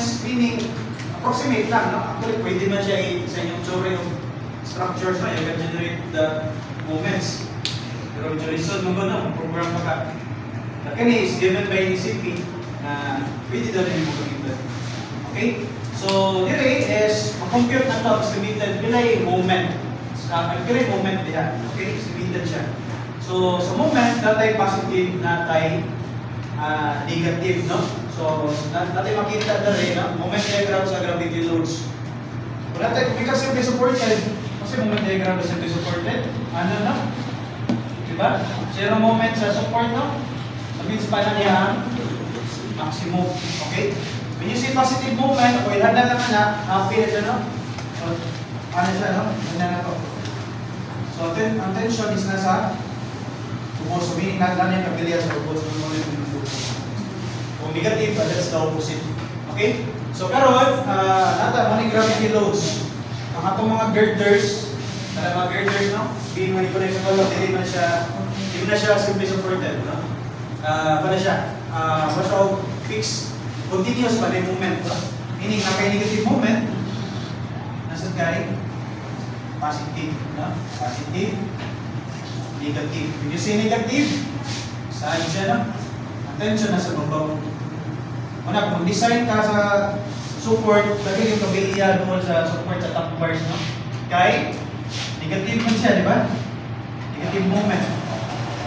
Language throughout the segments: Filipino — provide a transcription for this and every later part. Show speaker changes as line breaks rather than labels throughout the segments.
moments, meaning approximate lang, no? Actually, pwede man siya sa inyong tsura yung structures na, you can generate the moments. Pero medyo listen mo ba na, program pa ka. Kani is given by DCP na pwede daw rin mo gamitin. Okay? So, dire is, makompute na ito, estimated, bilay moment. Bilay moment diha. Okay? Estimated siya. So, sa moment, natay positive, natay negative, no? So, natay makita na rin, no? Moment diagram sa gravity loads. Kung natay, because simply supported, kasi moment diagram is simply supported, ano, no? Diba? Zero moment sa support, no? That means pa na niya ang maximum. Okay? When you see positive movement, okay, handa naman na, happy na siya, no? So, ano siya, no? Handa na to. So, ang tension is nasa tubos. So, meaning nagdaan yung pagdilihan sa tubos. Kung negative, that's the opposite. Okay? So, karon, nata, mga gravity loads. Ang atong mga girders, mga girders, no? Being manipulated sa color, hindi na siya simply supported, no? Ano siya? Basta fixed, continuous pa rin movement. Meaning, naka-negative movement, nasa kay positive. No? Positive, negative. When you say negative, saan siya, no? Attention na sa babaw. Una, kung design ka sa support, lagi yung kabilya doon sa support sa top bars, no? Kay negative man siya, di ba? Negative movement.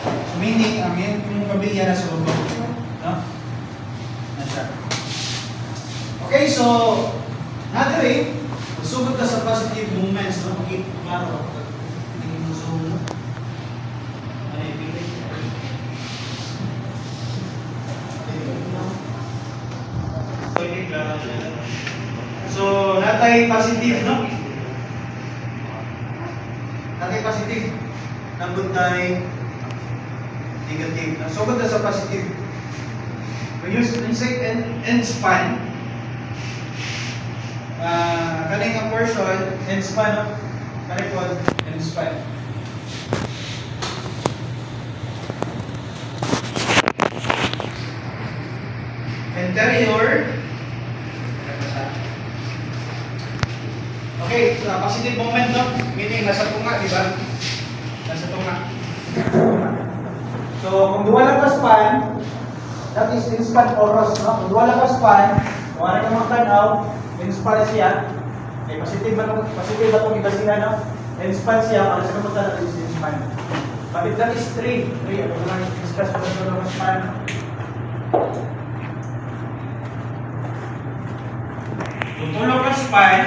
So, meaning, ang yung kabilya na sa babaw. No? Na siya. Okay, so, another way, sugod ka sa positive movements, no? Klaro. Tingin mo sugod. Ano yung pili? So, natay positive, no? Natay positive. Nabot tayo negative. Sugod ka sa positive. We use insect and span. Kaning ang portion, and span, no? Kaning po, and span. Interior. Okay, so positive moment, no? Meaning, nasa tunga, di ba? Nasa tunga. So, kung duwa lang ka span, that is in span oros, no? Kung duwa lang ka span, kung ano ka mag-turn-out, in span siya, eh, positive ba itong ibasihan, no? In span siya, para sa kapunta natin is in span. But if that is 3, ano naman discuss ko ito ng span? Kung tulong ka span,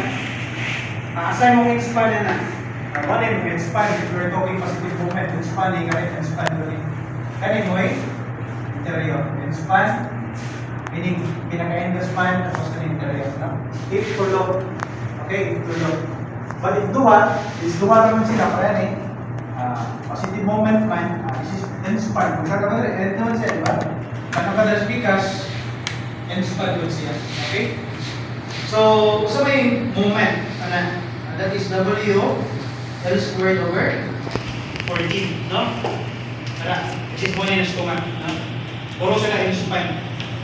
assign mo yung span na. One name yung span, if we're talking positive movement, yung spanning, right? Yung span doon. Anyway, interior. Yung span, meaning pinaka-end the span, tapos ka interior. No? If tulong, okay, if tulong. But if duha, is duha naman sila, kaya yan positive movement man, this is end span. Kung kakabagay, end naman siya, di ba? Kakabagay because end span doon siya. Okay? So, sa may moment, that is W L squared over 14, no? Which is 1 minus 2 nga. Puro sila in span.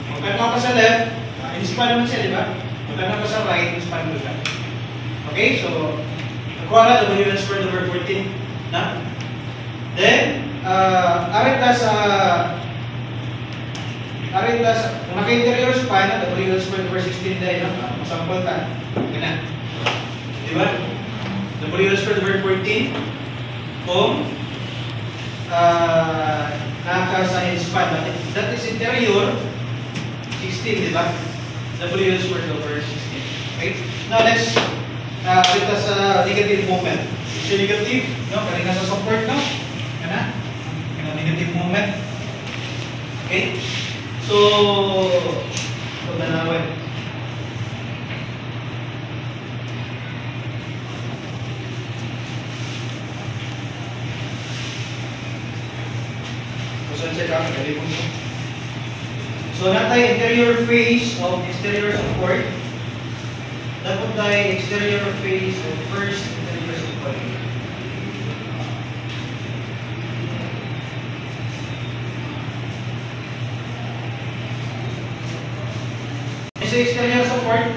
Kung kanaw ka sa left, in span naman siya, di ba? Kung kanaw ka sa right, in span mo siya. Okay, so, nakuha na W L squared over 14. Na? Then, arit kung naka-interior span, W L squared over 16 dahil, no? Masampol ta. Ganyan. Di ba? W L squared over 14 kung naka sa span. That is interior 16, di ba? W L squared over 16. Okay? Now, let's kita sa negative moment. So, negative, no? Kanina sa support, no? Kana? Negative moment. Okay? So, nanawin. So, natay interior face of exterior support. Dapat tayo exterior face of first interior support. Sa exterior support, support,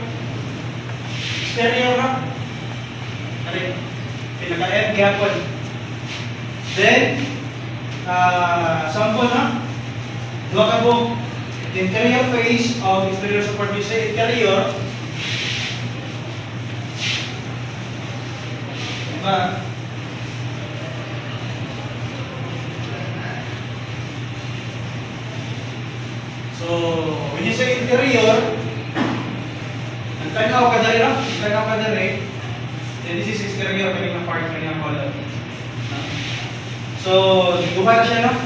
exterior na. Kali, pinaka-end gapon. Then, sample na. Dua ka po, the interior face of exterior support which say interior. Diba? So, when you say interior, ang tanaw ka dali, no? Ang tanaw ka dali, then this is exterior, kanyang part, kanyang column. So, duha na siya, no?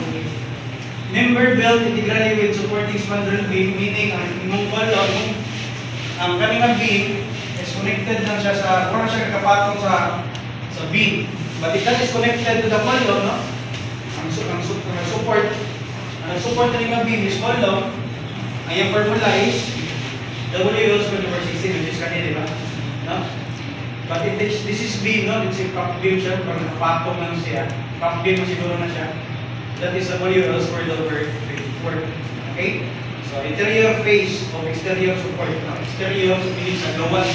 Member built integrally with supporting spandrel beam, meaning ang imong column, ang kanyang beam is connected lang siya sa, kung siya kakapatong sa beam. But if that is connected to the column, no? Ang support na kanyang beam is column. Ang yung formula is W equals 24/16, which is kanina, di ba? No? But if this is beam, no? It's a prop beam siya, pag nakapatong lang siya, prop beam na siguro na siya. That is W equals 4/4. Okay? So, interior face of exterior support. No? Exterior meaning sa gawas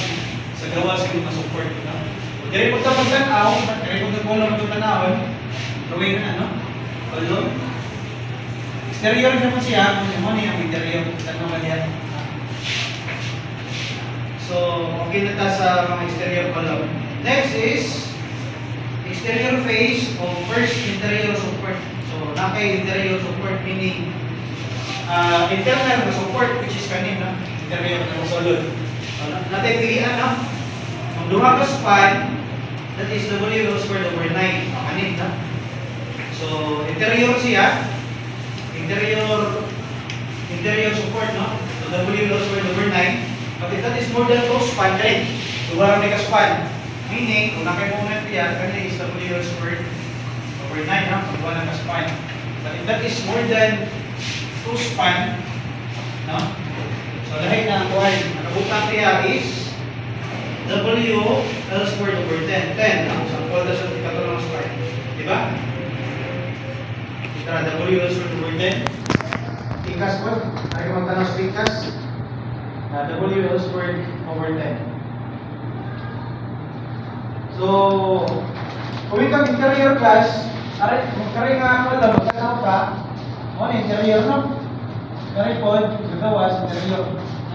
yung support. No? Diri po ito pagtanaw, diri po ito kulang ito tanawin, drawing na, no? Column. Exterior na po siya, kung ano yung interior, tanong ka diyan. So, okay na ta sa mga exterior column. Next is exterior face of first interior support. So, nakay interior support meaning internal na support which is kanina, interior na solid. So, natin pilihan, no? Ang duha ka span, that is W equals squared over 9. Kanin, no? So, interior siya, interior support, no? So, W equals squared over 9. But if that is more than 2 span, then duha rin ka span. Meaning, kung nakay-moment yan, kanina is W equals squared over 9, no? Kung duha ka span. But if that is more than 2 span, no? So, dahil na ang kuhay, nakabutang kaya is W L squared over 10. 10, no? So, all the sa ikatulong span. Diba? Kita W L squared over 10. Pikas po. Tayo magtanong sa pikas. W L squared over 10. So, kung ikaw interior class, kari nga ako lang, magkanaw ka, ano interior, no? Kari po, gagawas, interior.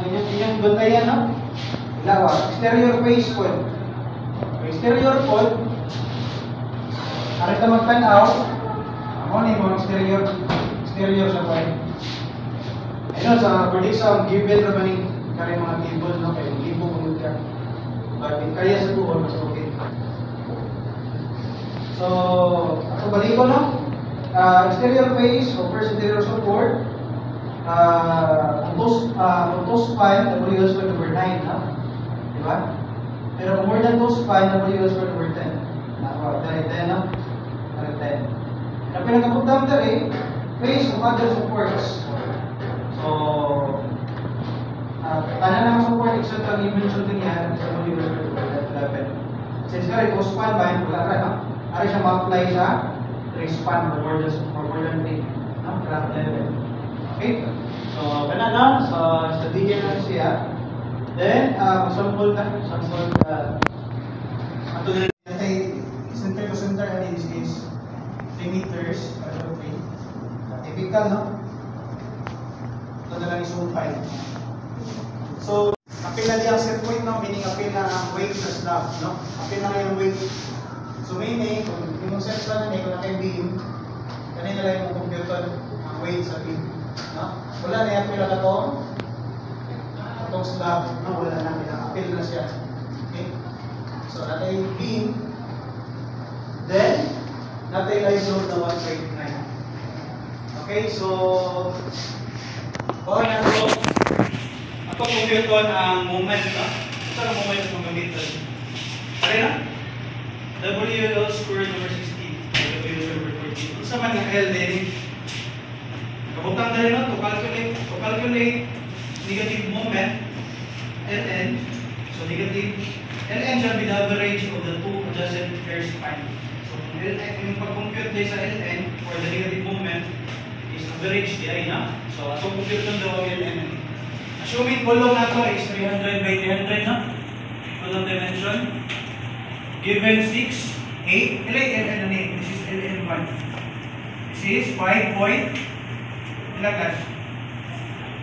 Yung bantayan, no? Lawa, exterior face po. Exterior po, kari ka magkanaw, ano yung exterior sa po. Ayun, sa prediction, given naman yung kari mga table, no? Kaya libo kung ka. But kaya sa buwan, mas okay. So, ako balik ko, no? Exterior face o first interior support. Kung 2 span, W equals over 9, no? Diba? Pero kung more than 2 span, W equals over 10. Dari 10, no? Dari 10. Ang pinagkapagdam dari, face of other supports. So, tanan ng support, except ang i-mention din yan, sa W equals over 11. Since ka rin, 2 span ba, wala ka, no? Ari siya ma-apply sa 3 span or more than 3. No? Graph level. Okay? So, na. So, sa digyan lang siya. Then, sample na. Ito na natin, center to center, and in this case, 3 meters. Typical, no? Ito na lang isumpay. So, apil na diyan set point, no? Meaning apil na weight sa slab, no? Apil na yung weight. So meaning, kung yung set lang na kung naka-beam, kanina lang yung computer ang weight sa beam. No? Wala na yung pila na itong slab, no? Wala na, pinaka-apil na siya. Okay? So natin yung beam, then natin live load na 1.9. Okay, so bawal na ito. Ako computer ang moment, no? Ito ang moment ng mga meter. Okay na? W squared over 16, W over 14. Kung sa man ng L din, kabutang na rin, to calculate negative moment, Ln. So negative, Ln shall be the average of the two adjacent hair span. So yung pag-compute din sa Ln for the negative moment is average di ay na. So atong compute ng daw Ln. Assuming column na to is 300 by 300, no? Column dimension. Given 6, 8, this is LN1. This is 5 point, ilang class?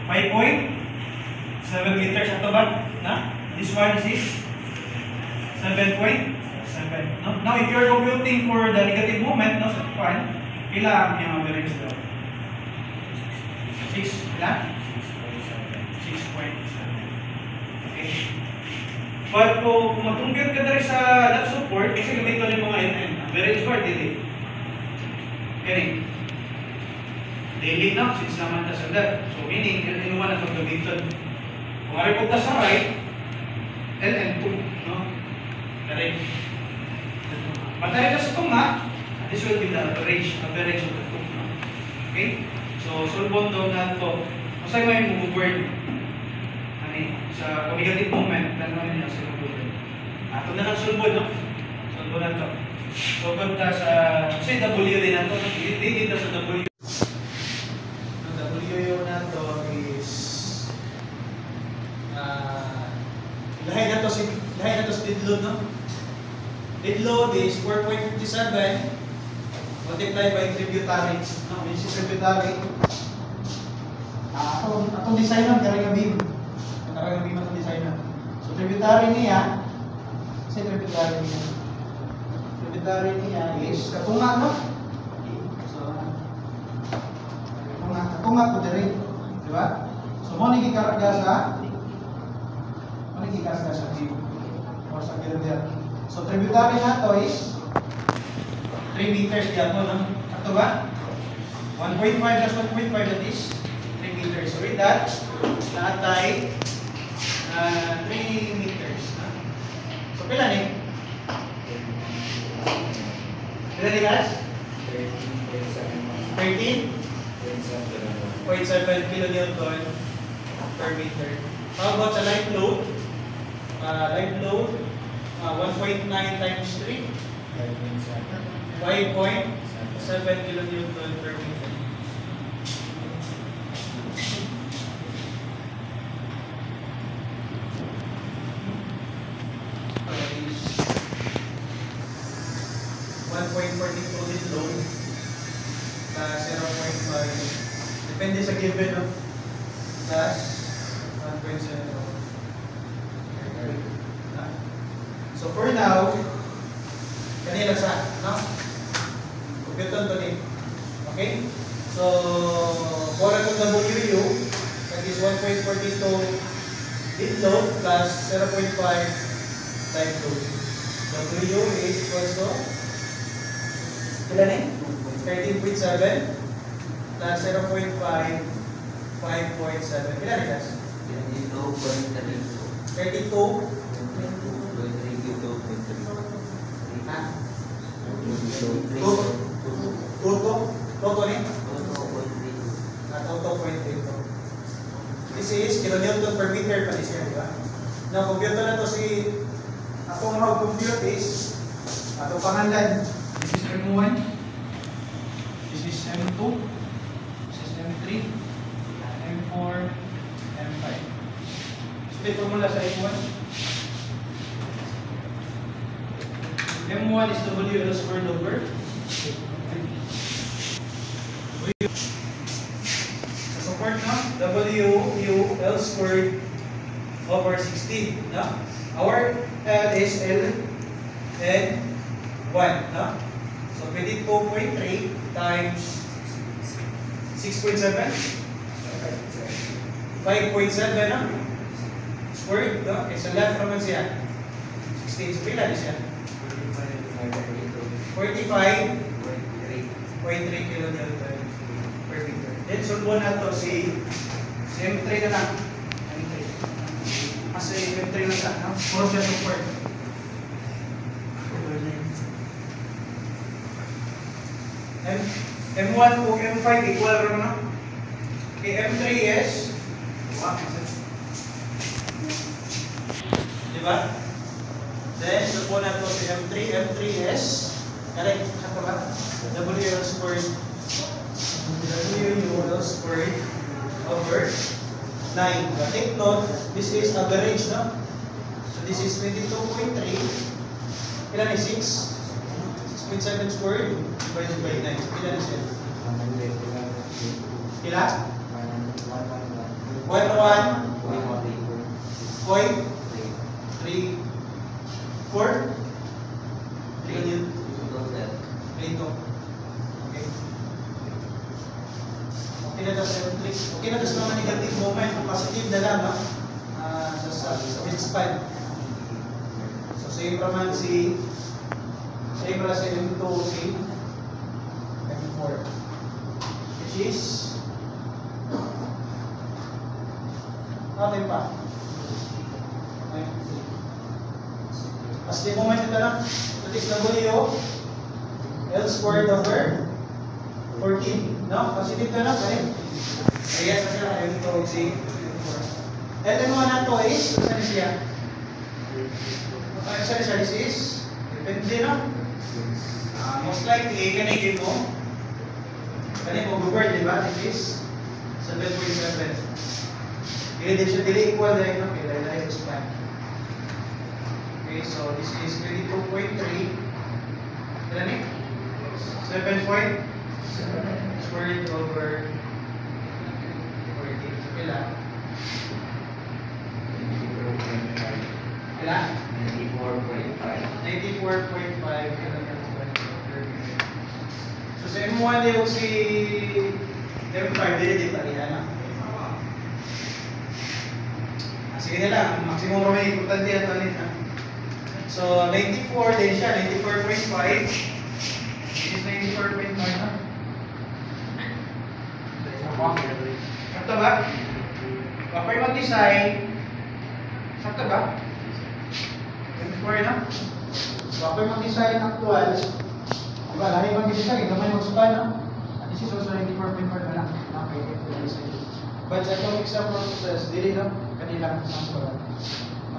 5.7 meters ato ba? Na? This one is 7.7. No? Now, if you're computing for the negative moment, no, sa tupan, ilang yung average daw? 6, ilang? 6.7. Okay. But kung mag-compute ka dali sa lap support, kasi gamit ko rin mga NN. Average bar, daily. Okay. Daily na, since naman ta sa left. So, meaning, LN1 na itong gamiton. Kung haripot ta sa right, LN2. No? Correct. Matay na sa tunga, this will be the average of the two. No? Okay? So, solvon daw na ito. Masay mo yung move-burn. Sa negative moment, gano'n nyo sa computer. Ato na lang solvon, no? Solvon na ito. Solvon ta sa, kasi W din na ito. Dito sa W. Ang W na ito is, lahay na ito sa dead load, no? Dead load is 4.57 multiplied by tributary. No, this is tributary. Atong design lang, karang nga beam. Karang beam atong design lang. So, tributary niya, kasi tributary niya. Tributary niya is katunga, no? So, katunga po diri. Diba? So, mo nagikarga sa beam. Or sa girder. So, tributary na to is 3 meters dito, no? Ato ba? 1.5 plus 1.5, that is 3 meters. So, with that, naatay 3 meters. So, pila ni? Pila ni, guys? 13.7 kilonewton per meter. How about sa light load? Light load, 1.9 times 3. 5.7 kilonewton per meter. Is 1.42 this load plus 0.5. Depende sa given, no? Plus 1.7. So for now, kanila sa, no? Computon to din. Okay? So, for itong WU, that is 1.42 dead load plus 0.5 time load. WU is equals to, ilan eh? 13.7 plus 0.5, 5.7. Ilan eh, guys? 32. Toto ni? Toto 0.32. This is kilonewton per meter pa siya, di ba? Now, compute na to si atong mag-compute is atong pangalan. This is M1. This is M2. This is M3. M4. M5. So, may formula sa M1. M1 is WL squared over sa support, no? WL squared over 16, no? Our L is L and 1, no? So, pwede 2.3 times 6.7 5.7, no? Squared, no? Okay, sa left naman siya 16, so pila siya 45.3 kilonewton per meter. Then, solve na to si M3 na lang. M3. Kasi M3 na siya, no? Puro siya support. M1 o M5 equal rin, no? Okay, M3 is diba? Then, solve na to si M3. M3 is correct, ano ba? WL squared over But take note, this is average, no? So this is 22.3. Ilan is 6? 6.7 squared divided by 9. Ilan is it? Ilan? 101.34. 3 yun? 3 to. Okay. Okay na daw sa okay na daw sa mga negative moment. Positive na lang, no? Sa mid-span. So, same naman si same na sa M2 si M4. Which is natin pa. As the moment ito lang, that is W L squared over 14. No? Positive na lang, right? Kaya sa sila, M2 si M4. LM1 na to is, saan siya? Saan siya? This is, depende, no? Most likely, kanigin mo. Kanigin mo, Google, di ba? This is 7.7. Kaya din siya dili equal dahil, no? Kaya dahil span. Okay, so this is 22.3. Ilan eh? 7 squared over 14. So, ilan? Ilan? 94.5. So sa M1 yung si M5 dili dito na. Sige na lang, maximum ro may importante ato ni. So 94 din siya, 94.5. This is 94.5 na. Sakto ba? Kapag mag-design, sakto ba? 24 na? So, ako yung mag-design actual. Diba, lahi mag-design, gamay mag-span, no? This is also 94.4 na lang. Okay, but sa itong exam process, dili, no? Kanila, sample.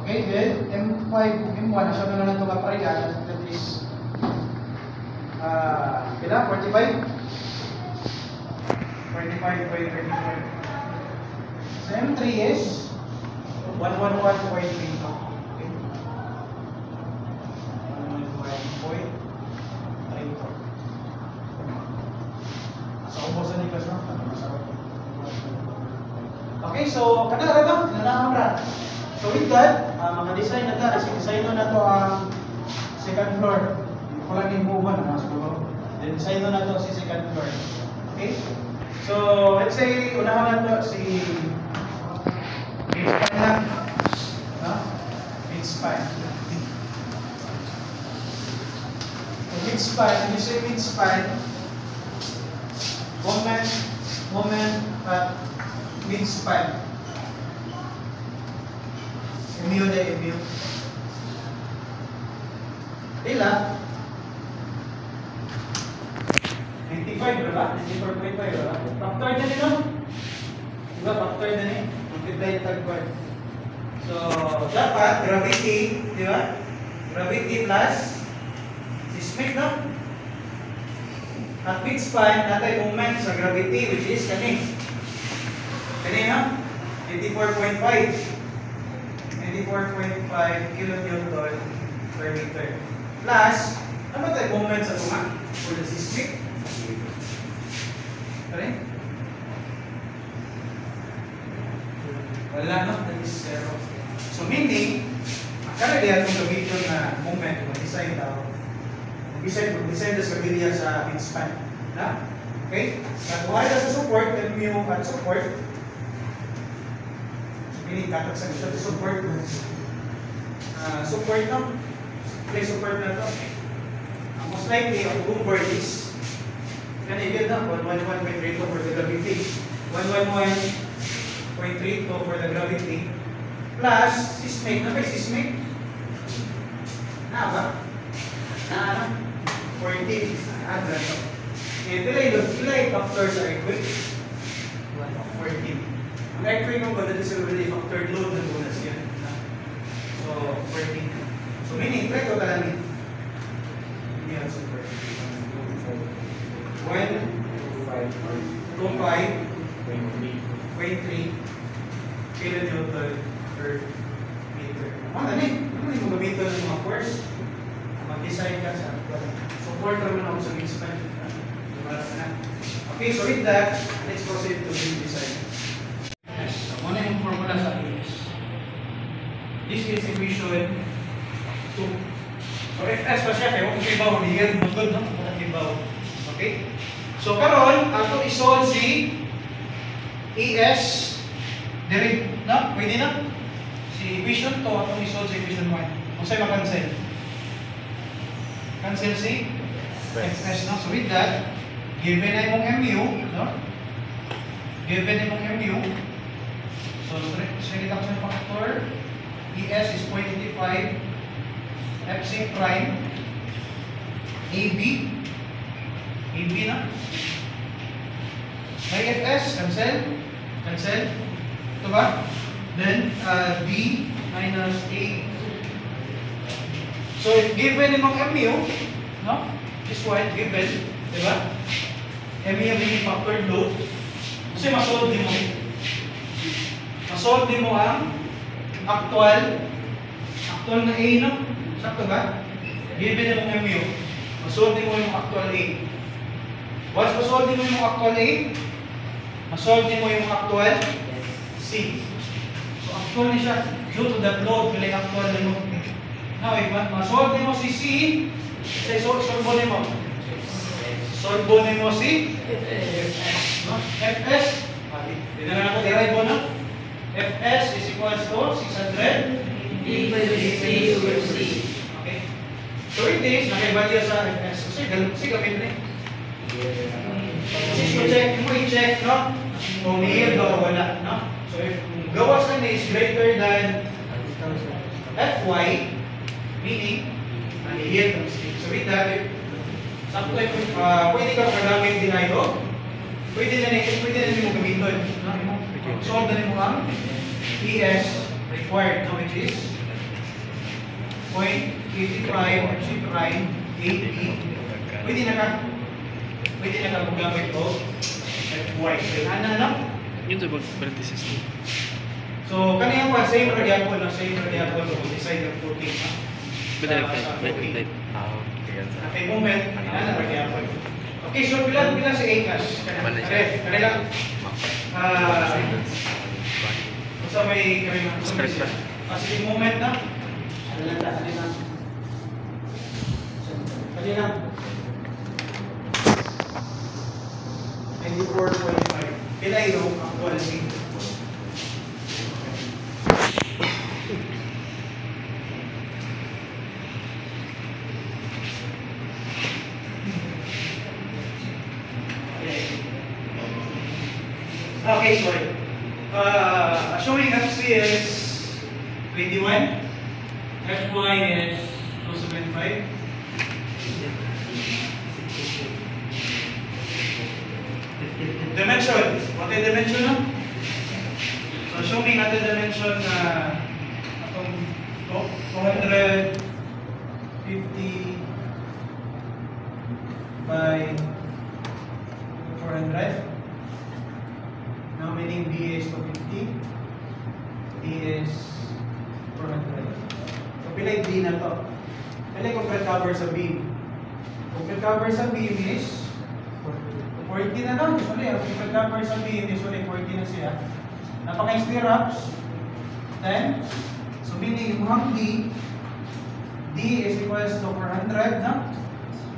Okay, then, M5, M1, asya na lang itong aparila, that is, pila? 45? 45.34. So, M3 is 111.32. Okay, so kada ra nalaman ra. So with that, maka-design na ta, design na to ang second floor. Wala ning buwan na siguro. Then design na to si second floor. Okay? So let's say unahan na to si midspan lang. No? Midspan. Midspan, when you say midspan, moment at midspan. MU na MU. Ila? 95 diba? 94.5 diba? Factor na nito? Diba? Factor na ni? Multiply na tagpad. So, dapat gravity, diba? Gravity plus seismic, no? At midspan, natin moment sa gravity, which is kani. Kanina, 84.5 kilonewton per meter. Plus, ano tayo moment sa tunga? For the seismic? Sorry? Wala, no? That is 0. So, meaning, akala diyan kung gamiton na moment, mag-design daw. Mag-design sa kabilya sa midspan. Na? Okay? At kung ayaw sa support, MU at support, meaning kakag sa gusto support support no? Play support na to. Most likely, ang Bloomberg is kanina na 111.32 for the gravity, 111.32 for the gravity, plus seismic. Na ba seismic? Na ba? Na 14. Add na to. Pila yung factor sa earthquake? 14. Ang earthquake mo ba dito sa really factor load na bonus yan? So, 14. So, meaning, try ko talaga hindi yan super. 1, 2, 5, 23, kilonewton per meter. Ano yung gamitin ng mga force? Mag-decide ka sa support naman ako sa explain. Okay, so with that, let's proceed to the design. Yes, so ano yung formula sa AS? This is equation 2. So Fs pa siya, kaya kung kibaw, hindi yan magod, no? Kung kibaw. Okay? So karon, ato isolve si AS direct, no? Pwede na? Si equation 2, ato isolve si equation 1. Kung sa'yo makancel. Cancel si Fs, no? So with that, given na imong mu, no? Given na imong mu, so reduction factor, ES is 0.85, FC prime, AB na. May Fs, cancel. Ito ba? Then, B minus A. So, if given imong mu, no? This one, given, di ba? Mu yung factor load. Kasi masolve din mo. Masolve din mo ang actual na A, no? Sakto ba? Given imong mu. Masolve din mo yung actual A. Once masolve din mo yung actual A, masolve din mo yung actual C. So, actual na siya. Due to that load, pala yung actual na mo. Now, if masolve din mo si C, say, solve din mo. Solve din mo si Fs. No? Fs, hindi na ako derive mo, no? Fs is equals to 600
D by C over C.
Okay. So with this, nakaibaliya sa Fs. Kasi gamit na eh. Kasi i-check, no? Kung nihil ba o wala, no? So if gawas na is greater than Fy, meaning, nihil. So with that, sakto pwede ka magamit din ito. Pwede na mo gamitin. Solve na mo ang ES required, no? Which is 0.85 C prime AB. Pwede na ka magamit o Fy. Ano?
Yun sa parenthesis mo.
So, kanina pa, same radiapol o design ng floating. Okay, moment, ano radiapol. Okay, so bilang si ACAS. Kanila. Basta may kasi moment na. Kanina. 94.5. Pila yung actual speed. Okay, sorry. Assuming FC is 21, Fy is 275. Dimension. What is dimension? No? So assuming natin dimension na atong 250 by 400. Now meaning B is 250, D is 400. So pila yung D na to? Pila yung cover sa beam? Kung cover sa beam is 40 na lang. Usually, kung cover sa beam, usually 40 na siya. Napaka-stirrups. Then, so meaning yung D is equals to 400, no?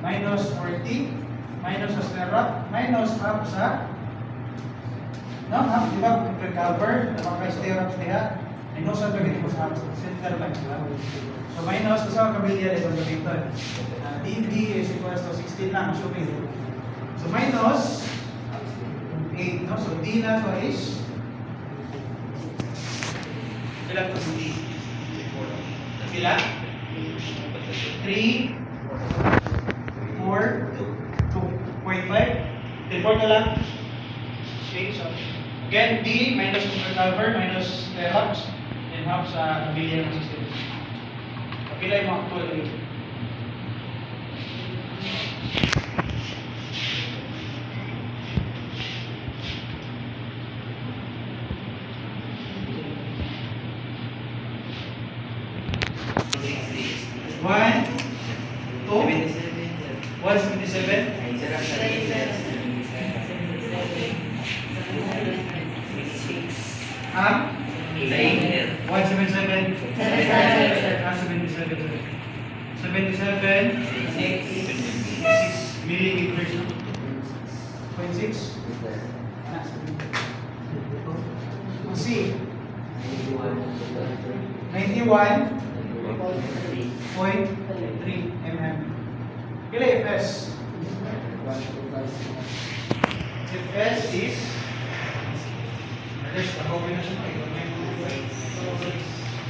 Minus 40, minus sa stirrup, minus half sa di ba? Cover, napaka-stirrups niya. Minus sa pagkita ko sa center lang, di ba? So minus sa kabilya is on the method. DB is equals to 16 lang, assuming. So minus 8, no? So D na to is ilan to D? Ilan? 3, 4, 2.5. 4 na lang. Okay, so again, D minus cover minus the halves, and half sa kabilya ng system. Kapila yung mga actual rate. 1, 2, 177. Ah? 177. 77. 6 millimeters. 0.6. C. 91.3 mm. Kila Fs? Fs is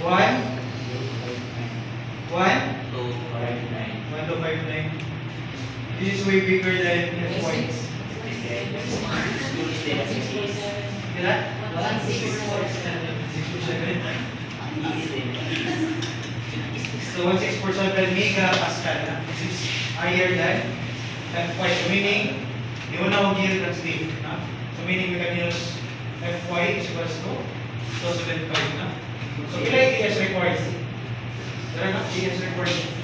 One, 1259. This is way bigger than Fy. Kila? 1.647. So 1.647 megapascal. This is higher than Fy. So meaning, di mo na mag-yield ng sleep. So meaning we can use Fy is equals to 275 na. So kila yung ES required? Dala na, ES required.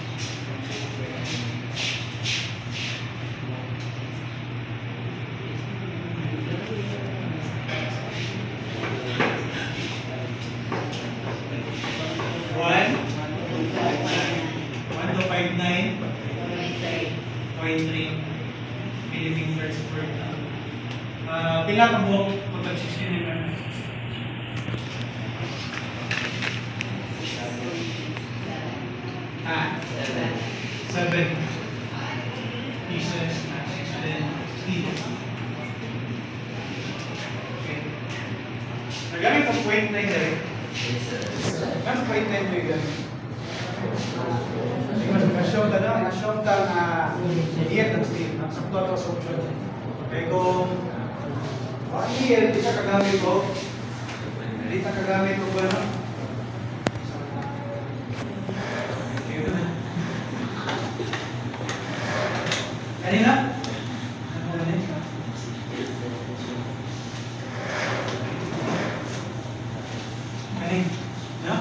Pila ka buhok pag 16 mm? Ah, 7 pieces na 16. Okay. Nagamit ang 0.9 dahil? Ano 0.9 mo yun? Assume ka na, assume ka na iyan ng steel, sakto ito sa option. Okay, kung iyan, di ka kagamit ko. Di ka kagamit ko ba na? Kanina? Kanina?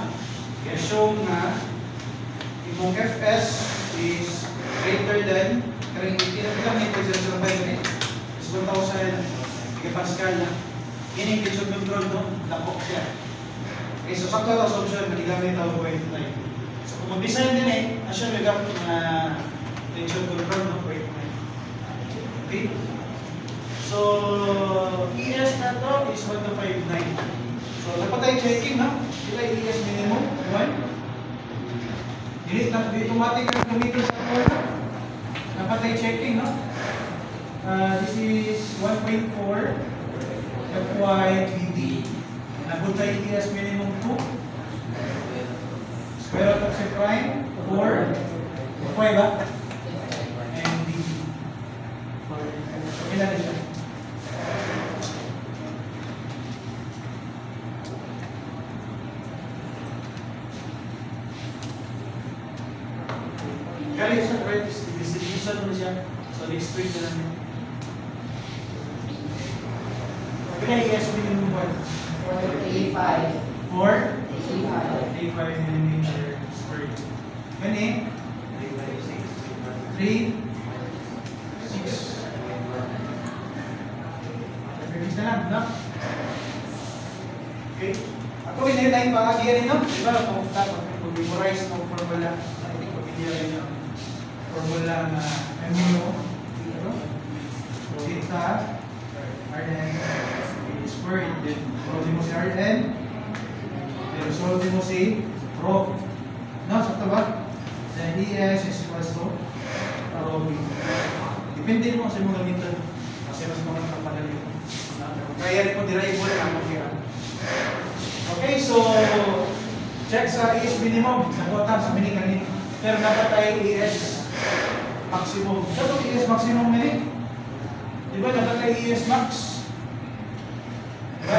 I-assume na yung Fs is greater than ilang meters sa 5 minutes is 1,000 gigapascal na. Yan yung tension control, no? Lakok siya. Okay, so sakto ito sa option, manigamit ako 0.9. So kung mag-design din assume yung gap na tension control, no? 0.9. Okay? So, ES na to is 1 to 5.9. So, dapat tayo checking, no? Sila ES minimum, 1. Hindi automatic ang gamitin sa corner. Dapat tayo checking, no? This is 1.4 FYBD. Nabot tayo ES minimum 2. Square root of C prime 4. FY ba? And BD. Okay na rin siya. Kaya sa right distribution mo siya. So next week na namin. Kaya ES minimum 1. 485 millimeter squared. Gani? 3, 6. Finish na lang, no? Okay. Ako hindi tayong pangagyan no? Diba? Pag-memorize ng formula. Hindi ko pinili yung formula na MU. Theta Rn squared. Then, solve mo si Rn. Then, solve mo si Rho. No? Sakto ba? Then, ES is equals to Rho B. Depende mo sa mga gamitan. Kasi mas mga kapadali. Kaya rin mo derivable ang mag-iran. Okay, so check sa ES minimum. Nakuha sa mini-kanina. Pero dapat tayo ES maximum. Dapat ES maximum mini. Diba dapat tayo ES max? Diba?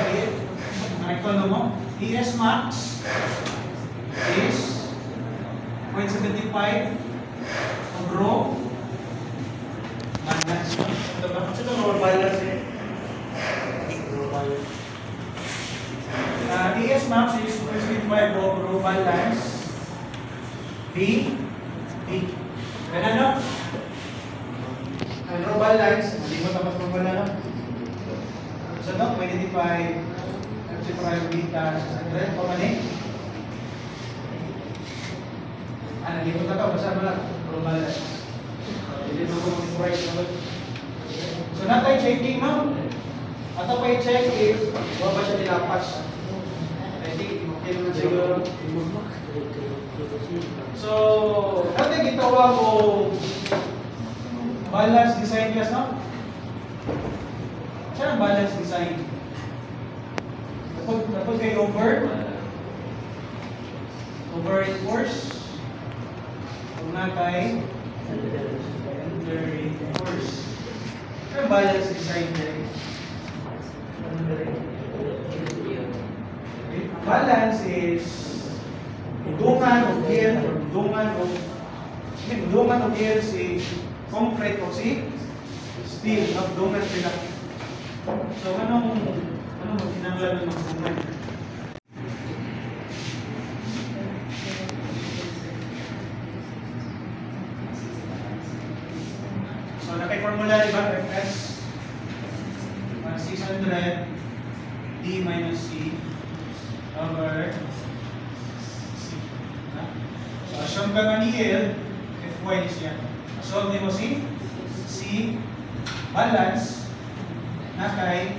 Nakikita mo? ES max is 0.75 of rho minus. Diba? Kasi ito normal balance eh. ES max is 0.75 of rho balance B D. Ganun, no? Draw balance. Malimot ang mas mabala, no? So, no? 25 beta 600. Pamanin. Nalimot na ito. Basta mo lang. Draw balance. Hindi mo mag-price naman. So, natay checking, ma'am. Ato pa i-check if wala ba siya nilapas. I think, okay naman siguro. So, natin gitawa ko balance design class, no? Saan ang balance design? Dapat kayo over reinforce. Kung natay under reinforce. Saan ang balance design kayo? Balance is dungan o gear or dungan o gear si concrete o si steel of dungan sila. So anong kinanglan ng dungan? So naka-formula diba Fs 600 D minus C over C. So, assume ka nga ni L, Fy is yan. Assume mo si C balance na kay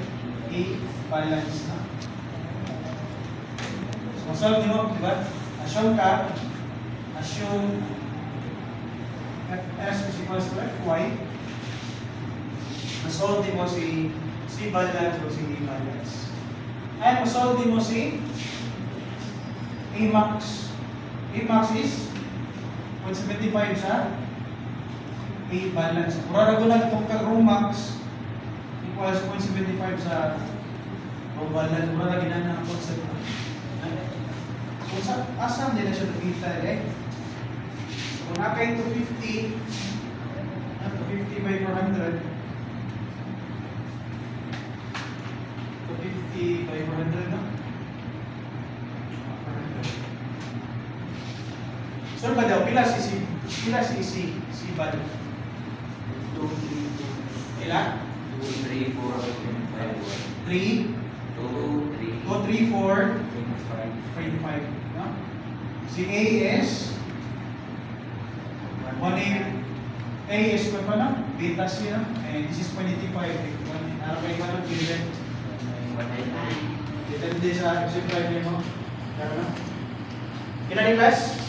A balance na. So, assume mo, diba? Assume Fs is equals to Fy. Assume mo si C balance o si A balance. And masolve mo si A max. A max is 0.75 sa A balance. Mura lang itong row max equals 0.75 sa row balance. Mura lang ang concept. So, asam din na siya nakita eh. So, kung nakain 250 by 400, 250 by 400, no? 400. So, ba daw? Pila si C bal? 2, 3, 4. Pila?
2, 3, 4, 5,
3,
2, 3,
4,
5,
5, no? Si A is 1A. A is kung pa na? Beta C, no? And this is 0.85. Araw kayo ba given? Depende sa supply mo. Kaya ilan yung class?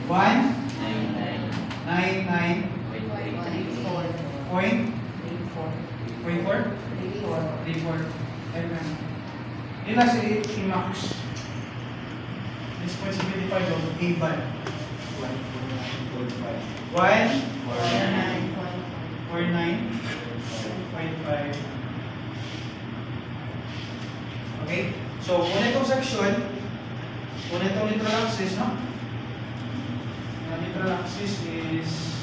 1, 99, 34. Ila si Max. This 0.75 of A band. 1, 49.55. Okay? So, una itong section, una itong neutral axis, no? The neutral axis is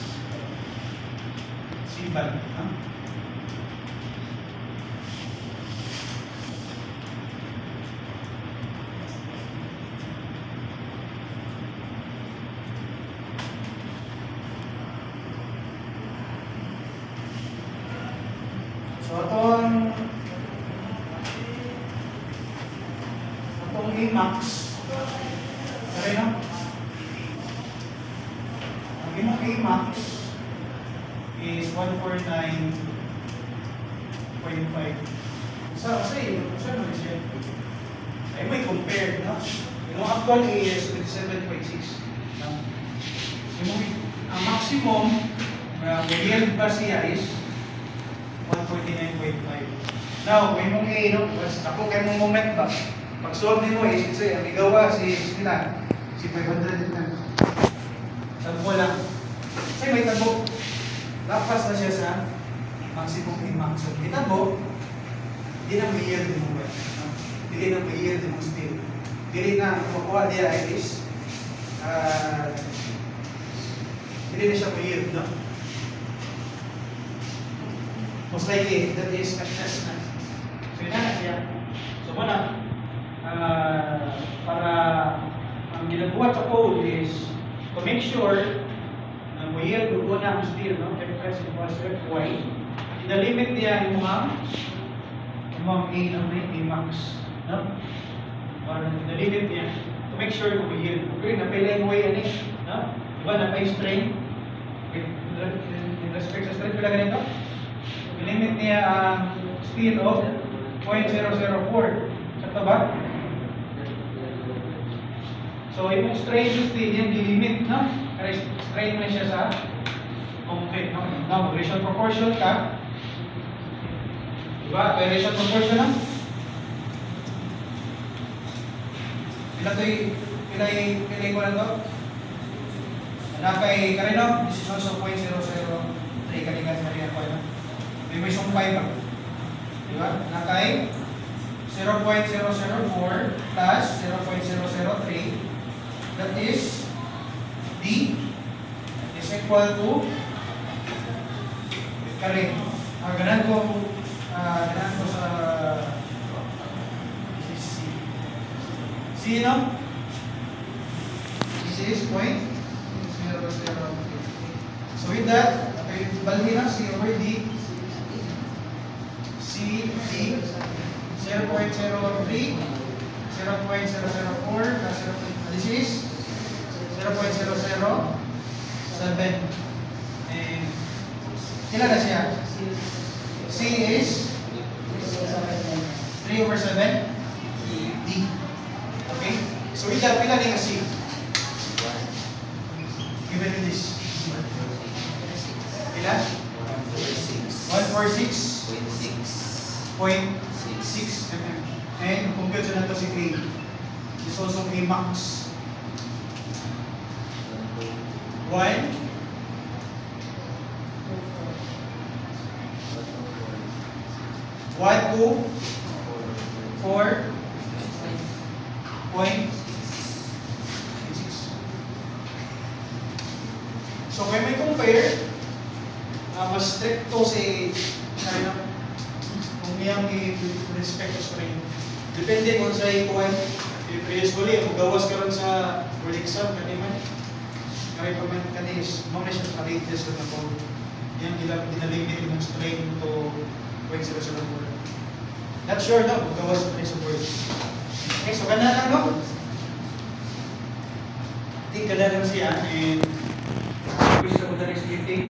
C-band, no? So, itong A-max, sorry, no? Ang imong A-max is 149.5. Saan naman siya? Ay, may compare, no? Yung actual A is 27.6. No? Ang maximum na yield ba siya is 149.5. Now, may mong A, no? Ako kayo mong moment ba? Pag-solve mo is, kasi ang igawa si 500 na. Tagbo lang. Kasi may tagbo. Lapas na siya sa maximum A-max. So, itagbo, hindi na may yield mo ba? Hindi na may yield mo still. Hindi na kukuha niya is hindi na siya may yield, no? Most likely, that is FS na. So, yun na siya. So, muna, para ang ginagawa sa code is to make sure na mo yield doon na ang steel, no? Fs equals to Fy. The limit niya yung mga A max, no? Or the limit niya to make sure na mo yield. Okay, napila yung way ani, no? Diba, napay strain in respect sa strain, pila ganito? The limit niya ang speed of 0.004. Sakto ba? So, yung strain yung speed yan, di-limit, no? Kaya strain na siya sa concrete, no? Now, relation proportion ka. Diba? Relation proportion, no? Pilay ko lang to? Nakay karino, this is also 0.003 kalikan sa riyan ko, no? May sumpay ba? Diba? Nakay 0.004 plus 0.003, that is D is equal to karin. Ganan ko sa this is C, no? This is 0.003. So with that, okay, balhin na C over D. C, D, 0.03, 0.004, plus 0. This is 0.007. And ilan na siya? C is 3 over 7. D. Okay? So with that, pila din ang C? Given in this. Pila? 146.6 mm. And compute na to si A. This also A max. 1 2 4 0.6. So kung may compare, mas strict to si kung iyang i-respect sa rin. Depende kung sa ikuan. Previously, kung gawas ka rin sa board exam, kaniman. Kaya pa man kanis, mga siya sa latest na po. Yan, dinalimit yung strain to 0.004. Not sure na, kung gawas ka rin sa board. Okay, so gana lang, no? I think gana lang siya. And gusto ko na rin